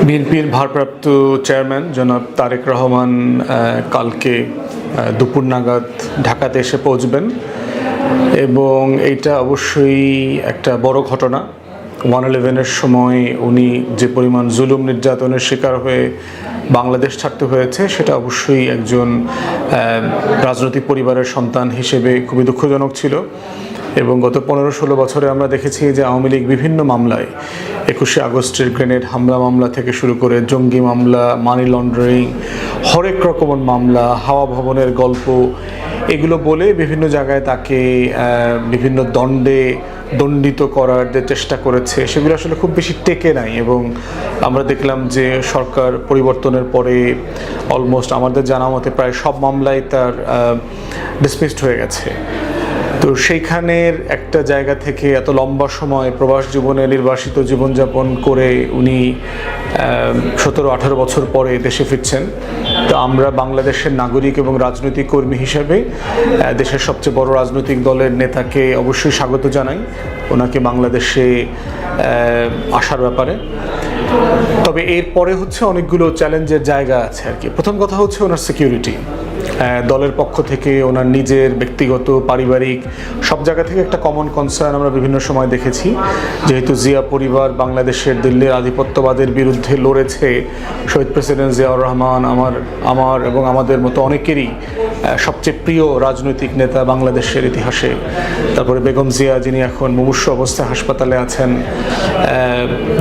বিএনপির ভারপ্রাপ্ত চেয়ারম্যান জনাব তারেক রহমান কালকে দুপুর নাগাদ ঢাকাতে এসে পৌঁছবেন এবং এইটা অবশ্যই একটা বড় ঘটনা। 1/11-এর সময় উনি যে পরিমাণ জুলুম নির্যাতনের শিকার হয়ে বাংলাদেশ ছাড়তে হয়েছে সেটা অবশ্যই একজন রাজনৈতিক পরিবারের সন্তান হিসেবে খুবই দুঃখজনক ছিল। এবং গত 15-16 বছরে আমরা দেখেছি যে আওয়ামী লীগ বিভিন্ন মামলায় 21শে আগস্টের গ্রেনেড হামলা মামলা থেকে শুরু করে জঙ্গি মামলা, মানি লন্ডারিং, হরেক রকমের মামলা, হাওয়া ভবনের গল্প, এগুলো বলে বিভিন্ন জায়গায় তাকে বিভিন্ন দণ্ডে দণ্ডিত করার যে চেষ্টা করেছে সেগুলো আসলে খুব বেশি টেকে নাই। এবং আমরা দেখলাম যে সরকার পরিবর্তনের পরে অলমোস্ট আমাদের জানা মতে প্রায় সব মামলাই তার ডিসমিসড হয়ে গেছে। তো সেইখানের একটা জায়গা থেকে এত লম্বা সময় প্রবাস জীবনে নির্বাসিত জীবনযাপন করে উনি 17-18 বছর পরে দেশে ফিরছেন। তো আমরা বাংলাদেশের নাগরিক এবং রাজনৈতিক কর্মী হিসেবে দেশের সবচেয়ে বড় রাজনৈতিক দলের নেতাকে অবশ্যই স্বাগত জানাই ওনাকে বাংলাদেশে আসার ব্যাপারে। তবে এরপরে হচ্ছে অনেকগুলো চ্যালেঞ্জের জায়গা আছে আর কি। প্রথম কথা হচ্ছে ওনার সিকিউরিটি। দলের পক্ষ থেকে ওনার নিজের ব্যক্তিগত পারিবারিক সব জায়গা থেকে একটা কমন কনসার্ন আমরা বিভিন্ন সময় দেখেছি, যেহেতু জিয়া পরিবার বাংলাদেশের দিল্লির আধিপত্যবাদের বিরুদ্ধে লড়েছে। শহীদ প্রেসিডেন্ট জিয়াউর রহমান আমার এবং আমাদের মতো অনেকেরই সবচেয়ে প্রিয় রাজনৈতিক নেতা বাংলাদেশের ইতিহাসে। তারপরে বেগম জিয়া, যিনি এখন মুমূর্ষ অবস্থায় হাসপাতালে আছেন,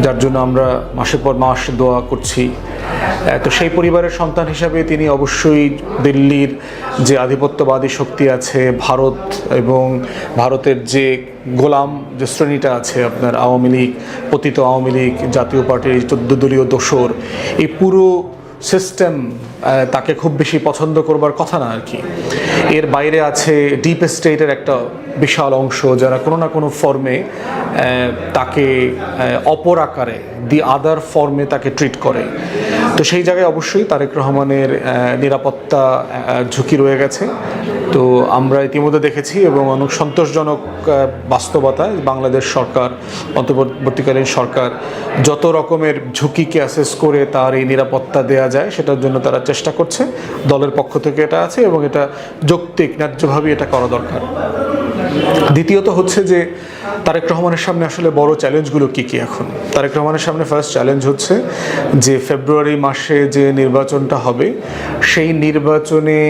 যার জন্য আমরা মাসের পর মাস দোয়া করছি। তো সেই পরিবারের সন্তান হিসাবে তিনি অবশ্যই দিল্লির যে আধিপত্যবাদী শক্তি আছে, ভারত এবং ভারতের যে গোলাম যে শ্রেণীটা আছে আপনার আওয়ামী লীগ, পতিত আওয়ামী লীগ, জাতীয় পার্টির 14 দলীয় দোসর, এই পুরো সিস্টেম তাকে খুব বেশি পছন্দ করবার কথা না আর কি। এর বাইরে আছে ডিপ স্টেটের একটা বিশাল অংশ যারা কোনো না কোনো ফর্মে তাকে অপর আকারে দি আদার ফর্মে তাকে ট্রিট করে। তো সেই জায়গায় অবশ্যই তারেক রহমানের নিরাপত্তা ঝুঁকি রয়ে গেছে। তো আমরা ইতিমধ্যে দেখেছি এবং অনেক সন্তোষজনক বাস্তবতায় বাংলাদেশ সরকার, অন্তর্বর্তীকালীন সরকার যত রকমের ঝুঁকিকে অ্যাসেস করে তার এই নিরাপত্তা দেয়া যায় সেটার জন্য তারা চেষ্টা করছে। দলের পক্ষ থেকে এটা আছে এবং এটা যৌক্তিক, ন্যায্যভাবে এটা করা দরকার। দ্বিতীয়ত হচ্ছে যে তারেক রহমানের সামনে আসলে বড় চ্যালেঞ্জগুলো কী কী। এখন তারেক রহমানের সামনে ফার্স্ট চ্যালেঞ্জ হচ্ছে যে ফেব্রুয়ারি মাসে যে নির্বাচনটা হবে সেই নির্বাচনে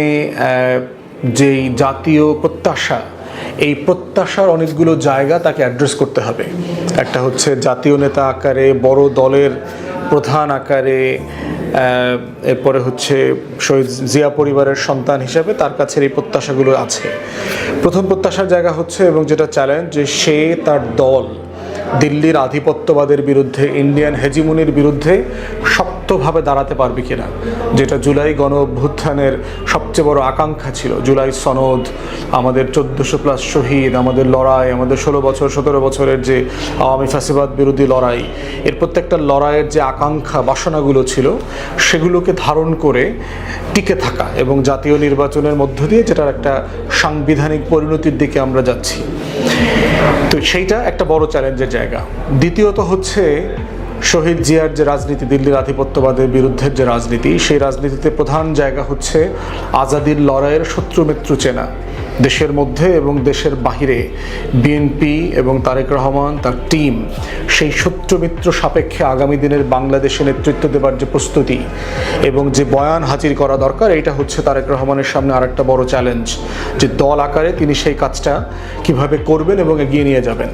যেই জাতীয় প্রত্যাশা, এই প্রত্যাশার অনেকগুলো জায়গা তাকে অ্যাড্রেস করতে হবে। একটা হচ্ছে জাতীয় নেতা আকারে, বড় দলের প্রধান আকারে, এরপরে হচ্ছে শহীদ জিয়া পরিবারের সন্তান হিসেবে তার কাছে এই প্রত্যাশাগুলো আছে। প্রথম প্রত্যাশার জায়গা হচ্ছে এবং যেটা চ্যালেঞ্জ, যে সে তার দল দিল্লির আধিপত্যবাদের বিরুদ্ধে, ইন্ডিয়ান হেজিমনির বিরুদ্ধে শক্তভাবে দাঁড়াতে পারবে কিনা, যেটা জুলাই গণ অভ্যুত্থানের সবচেয়ে বড় আকাঙ্ক্ষা ছিল। জুলাই সনদ, আমাদের 1400+ শহীদ, আমাদের লড়াই, আমাদের 16 বছর 17 বছরের যে আওয়ামী ফ্যাসিবাদ বিরোধী লড়াই, এর প্রত্যেকটা লড়াইয়ের যে আকাঙ্ক্ষা বাসনাগুলো ছিল সেগুলোকে ধারণ করে টিকে থাকা এবং জাতীয় নির্বাচনের মধ্য দিয়ে যেটার একটা সাংবিধানিক পরিণতির দিকে আমরা যাচ্ছি। তো সেইটা একটা বড় চ্যালেঞ্জের জায়গা। দ্বিতীয়ত হচ্ছে শহীদ জিয়ার যে রাজনীতি, দিল্লির আধিপত্যবাদের বিরুদ্ধে যে রাজনীতি, সেই রাজনীতিতে প্রধান জায়গা হচ্ছে আজাদির লড়াইয়ের শত্রু মিত্র চেনা। দেশের মধ্যে এবং দেশের বাহিরে বিএনপি এবং তারেক রহমান তার টিম সেই শত্রু মিত্র সাপেক্ষে আগামী দিনের বাংলাদেশে নেতৃত্ব দেবার যে প্রস্তুতি এবং যে বয়ান হাজির করা দরকার, এটা হচ্ছে তারেক রহমানের সামনে আরেকটা বড় চ্যালেঞ্জ, যে দল আকারে তিনি সেই কাজটা কিভাবে করবেন এবং এগিয়ে নিয়ে যাবেন।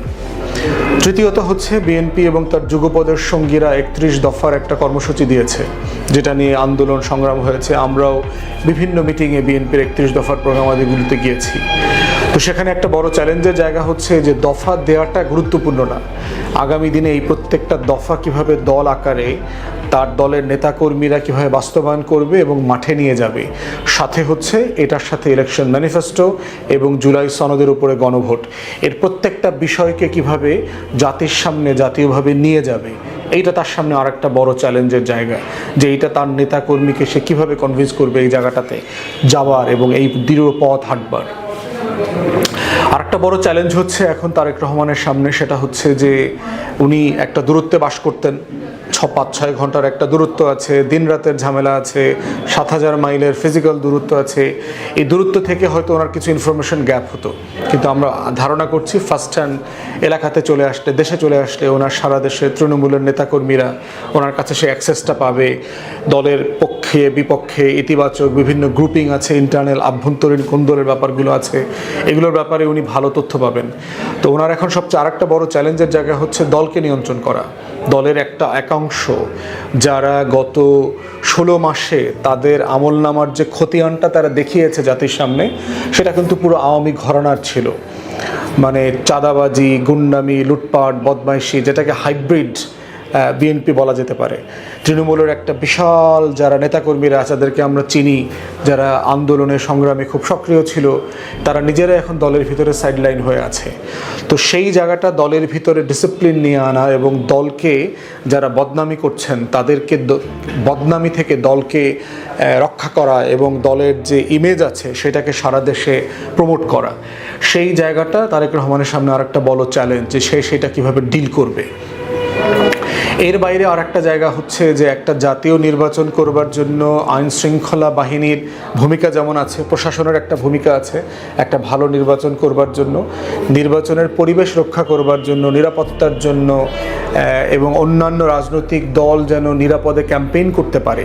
তৃতীয়ত হচ্ছে বিএনপি এবং তার যুগপদের সঙ্গীরা 31 দফার একটা কর্মসূচি দিয়েছে, যেটা নিয়ে আন্দোলন সংগ্রাম হয়েছে। আমরাও বিভিন্ন মিটিংয়ে বিএনপির 31 দফার প্রোগ্রামাদিগুলিতে গিয়েছি। তো সেখানে একটা বড় চ্যালেঞ্জের জায়গা হচ্ছে যে দফা দেওয়াটা গুরুত্বপূর্ণ না, আগামী দিনে এই প্রত্যেকটা দফা কিভাবে দল আকারে তার দলের নেতাকর্মীরা কিভাবে বাস্তবায়ন করবে এবং মাঠে নিয়ে যাবে। সাথে হচ্ছে এটার সাথে ইলেকশন ম্যানিফেস্টো এবং জুলাই সনদের উপরে গণভোট, এর প্রত্যেকটা বিষয়কে কিভাবে জাতির সামনে জাতীয়ভাবে নিয়ে যাবে, এইটা তার সামনে আরেকটা বড় চ্যালেঞ্জের জায়গা, যে এইটা তার নেতাকর্মীকে সে কীভাবে কনভিন্স করবে এই জায়গাটাতে যাওয়ার এবং এই দৃঢ় পথ হাঁটবার। আরেকটা বড় চ্যালেঞ্জ হচ্ছে এখন তারেক রহমানের সামনে, সেটা হচ্ছে যে উনি একটা দূরত্বে বাস করতেন, 5-6 ঘন্টার একটা দূরত্ব আছে, দিন রাতের ঝামেলা আছে, 7,000 মাইলের ফিজিক্যাল দূরত্ব আছে। এই দূরত্ব থেকে হয়তো ওনার কিছু ইনফরমেশন গ্যাপ হতো, কিন্তু আমরা ধারণা করছি ফার্স্ট হ্যান্ড এলাকাতে চলে আসলে, দেশে চলে আসলে ওনার সারা দেশে তৃণমূলের নেতাকর্মীরা ওনার কাছে সেই অ্যাক্সেসটা পাবে। দলের পক্ষে বিপক্ষে ইতিবাচক বিভিন্ন গ্রুপিং আছে, ইন্টারনাল আভ্যন্তরীণ কোন্দলের ব্যাপারগুলো আছে, এগুলোর ব্যাপারে উনি ভালো তথ্য পাবেন। তো ওনার এখন সবচেয়ে আরেকটা বড় চ্যালেঞ্জের জায়গা হচ্ছে দলকে নিয়ন্ত্রণ করা। দলের একটা একাংশ যারা গত 16 মাসে তাদের আমলনামার যে খতিয়ানটা তারা দেখিয়েছে জাতির সামনে, সেটা কিন্তু পুরো আওয়ামী ঘরানার ছিল। মানে চাঁদাবাজি, গুন্ডামি, লুটপাট, বদমাইশি, যেটাকে হাইব্রিড বিএনপি বলা যেতে পারে। তৃণমূলের একটা বিশাল যারা নেতাকর্মীরা আছে, যাদেরকে আমরা চিনি, যারা আন্দোলনে সংগ্রামে খুব সক্রিয় ছিল, তারা নিজেরা এখন দলের ভিতরে সাইডলাইন হয়ে আছে। তো সেই জায়গাটা দলের ভিতরে ডিসিপ্লিন নিয়ে আনা এবং দলকে যারা বদনামি করছেন তাদেরকে বদনামি থেকে দলকে রক্ষা করা এবং দলের যে ইমেজ আছে সেটাকে সারা দেশে প্রমোট করা, সেই জায়গাটা তারেক রহমানের সামনে আরেকটা বড় চ্যালেঞ্জ যে সে সেটা কীভাবে ডিল করবে। এর বাইরে আর একটা জায়গা হচ্ছে যে একটা জাতীয় নির্বাচন করবার জন্য আইন শৃঙ্খলা বাহিনীর ভূমিকা যেমন আছে, প্রশাসনের একটা ভূমিকা আছে একটা ভালো নির্বাচন করবার জন্য, নির্বাচনের পরিবেশ রক্ষা করবার জন্য, নিরাপত্তার জন্য এবং অন্যান্য রাজনৈতিক দল যেন নিরাপদে ক্যাম্পেইন করতে পারে,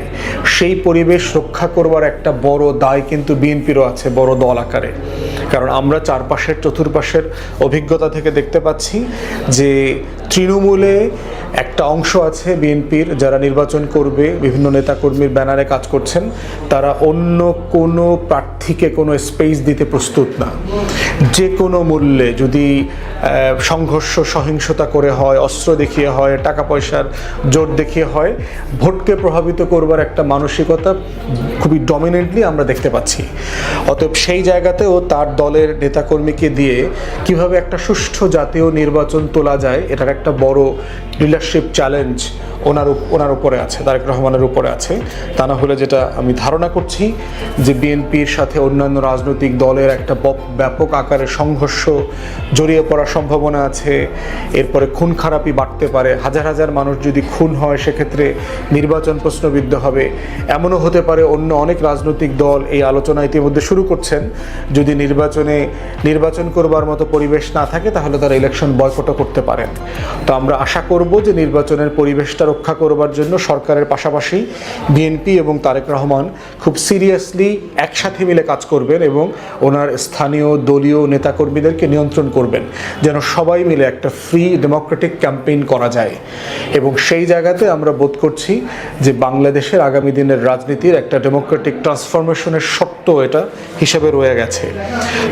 সেই পরিবেশ রক্ষা করবার একটা বড় দায় কিন্তু বিএনপিরও আছে বড় দল আকারে। কারণ আমরা চারপাশের চতুর্পাশের অভিজ্ঞতা থেকে দেখতে পাচ্ছি যে তৃণমূলে একটা অংশ আছে বিএনপির যারা নির্বাচন করবে, বিভিন্ন নেতাকর্মীর ব্যানারে কাজ করছেন, তারা অন্য কোনো প্রার্থীকে কোনো স্পেস দিতে প্রস্তুত না। যে কোনো মূল্যে যদি সংঘর্ষ সহিংসতা করে হয়, অস্ত্র দেখিয়ে হয়, টাকা পয়সার জোর দেখিয়ে হয়, ভোটকে প্রভাবিত করবার একটা মানসিকতা খুবই ডমিনেন্টলি আমরা দেখতে পাচ্ছি। অতএব সেই জায়গাতেও তার দলের নেতাকর্মীকে দিয়ে কিভাবে একটা সুষ্ঠু জাতীয় নির্বাচন তোলা যায়, এটার একটা বড় লিডারশিপ চ্যালেঞ্জ ওনার উপরে আছে, তারেক রহমানের উপরে আছে। তা না হলে যেটা আমি ধারণা করছি যে বিএনপির সাথে অন্যান্য রাজনৈতিক দলের একটা ব্যাপক আকারের সংঘর্ষ জড়িয়ে পড়ার সম্ভাবনা আছে। এরপরে খুন খারাপি বাড়তে পারে, হাজার হাজার মানুষ যদি খুন হয় সেক্ষেত্রে নির্বাচন প্রশ্নবিদ্ধ হবে। এমনও হতে পারে অন্য অনেক রাজনৈতিক দল এই আলোচনা ইতিমধ্যে শুরু করছেন, যদি নির্বাচন করবার মতো পরিবেশ না থাকে তাহলে তারা ইলেকশন বয়কটও করতে পারেন। তো আমরা আশা করব যে নির্বাচনের পরিবেশটা রক্ষা করবার জন্য সরকারের পাশাপাশি বিএনপি এবং তারেক রহমান খুব সিরিয়াসলি একসাথে মিলে কাজ করবেন এবং ওনার স্থানীয় দলীয় নেতাকর্মীদেরকে নিয়ন্ত্রণ করবেন যেন সবাই মিলে একটা ফ্রি ডেমোক্রেটিক ক্যাম্পেইন করা যায়। এবং সেই জায়গাতে আমরা বোধ করছি যে বাংলাদেশের আগামী দিনের রাজনীতির একটা ডেমোক্রেটিক ট্রান্সফরমেশনের শর্ত এটা হিসেবে রয়ে গেছে।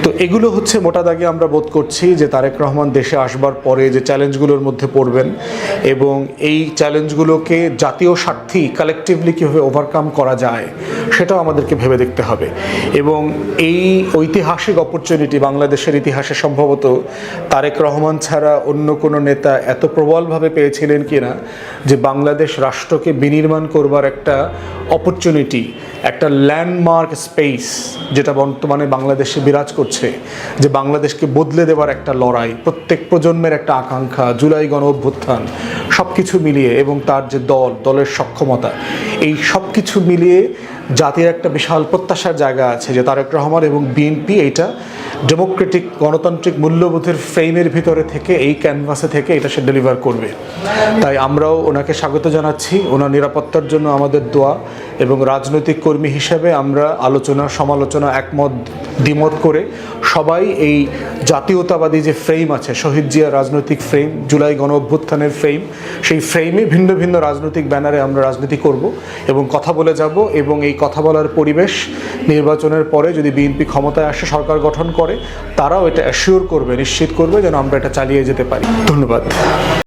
তো এগুলো হচ্ছে মোটা দাগে আমরা বোধ করছি যে তারেক রহমান দেশে আসবার পরে যে চ্যালেঞ্জগুলোর মধ্যে পড়বেন এবং এই চ্যালেঞ্জগুলোকে জাতীয় স্বার্থে কালেকটিভলি কীভাবে ওভারকাম করা যায় সেটাও আমাদেরকে ভেবে দেখতে হবে। এবং এই ঐতিহাসিক অপরচুনিটি বাংলাদেশের ইতিহাসে সম্ভবত তারেক রহমান ছাড়া অন্য কোনো নেতা এত প্রবলভাবে পেয়েছিলেন কিনা যে বাংলাদেশ রাষ্ট্রকে বিনির্মাণ করবার একটা অপরচুনিটি, একটা ল্যান্ডমার্ক স্পেস যেটা বর্তমানে বাংলাদেশে বিরাজ করছে, যে বাংলাদেশকে বদলে দেওয়ার একটা লড়াই, প্রত্যেক প্রজন্মের একটা আকাঙ্ক্ষা, জুলাই গণ অভ্যুত্থান, সব কিছু মিলিয়ে এবং তার যে দলের সক্ষমতা, এই সব কিছু মিলিয়ে জাতির একটা বিশাল প্রত্যাশার জায়গা আছে যে তারেক রহমান এবং বিএনপি এইটা ডেমোক্রেটিক গণতান্ত্রিক মূল্যবোধের ফ্রেমের ভিতরে থেকে এই ক্যানভাসে থেকে এটা সে ডেলিভার করবে। তাই আমরাও ওনাকে স্বাগত জানাচ্ছি, ওনার নিরাপত্তার জন্য আমাদের দোয়া, এবং রাজনৈতিক কর্মী হিসেবে আমরা আলোচনা সমালোচনা একমত দ্বিমত করে সবাই এই জাতীয়তাবাদী যে ফ্রেম আছে, শহীদ জিয়া রাজনৈতিক ফ্রেম, জুলাই গণ অভ্যুত্থানের ফ্রেম, সেই ফ্রেমে ভিন্ন ভিন্ন রাজনৈতিক ব্যানারে আমরা রাজনীতি করব এবং কথা বলে যাব। এবং এই কথা বলার পরিবেশ নির্বাচনের পরে যদি বিএনপি ক্ষমতায় আসে, সরকার গঠন করে, তারাও এটা অ্যাসিওর করবে, নিশ্চিত করবে যেন আমরা এটা চালিয়ে যেতে পারি। ধন্যবাদ।